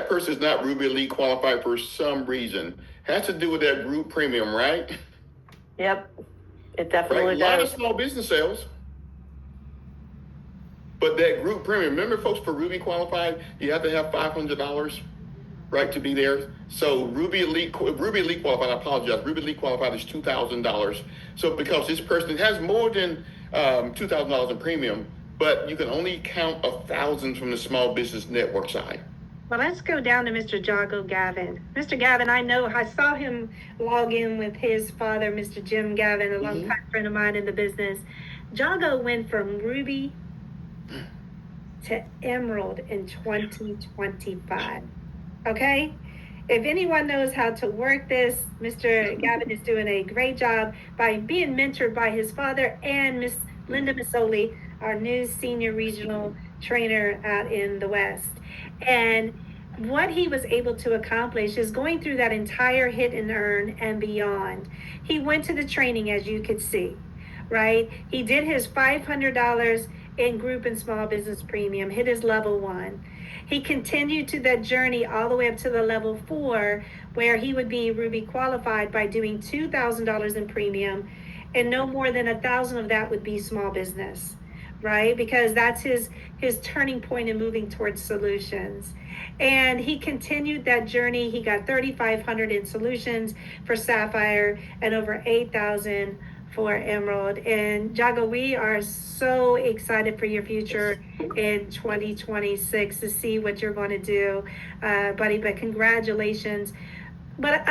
that person is not Ruby Elite qualified for some reason. Has to do with that group premium, right? Yep, it definitely Right? A lot of does. small business sales. But that group premium, remember folks, for Ruby qualified, you have to have $500, right, to be there. So Ruby Elite qualified, I apologize, Ruby Elite qualified is $2,000. So because this person has more than $2,000 in premium, but you can only count 1,000 from the small business network side. Well, let's go down to Mr. Jago Gavin. Mr. Gavin, I saw him log in with his father, Mr. Jim Gavin, a longtime friend of mine in the business. Jago went from Ruby to Emerald in 2025. Okay? If anyone knows how to work this, Mr. Gavin is doing a great job by being mentored by his father and Miss Linda Masoli, our new senior regional trainer out in the West. And what he was able to accomplish is going through that entire hit and earn and beyond. He went to the training, as you could see, right? He did his $500 in group and small business premium, hit his level 1. He continued to that journey all the way up to the level 4, where he would be Ruby qualified by doing $2,000 in premium, and no more than 1,000 of that would be small business, right? Because that's his turning point in moving towards solutions. And he continued that journey. He got 3,500 in solutions for Sapphire and over 8,000 for Emerald. And Jago, we are so excited for your future in 2026 to see what you're going to do, buddy. But congratulations. But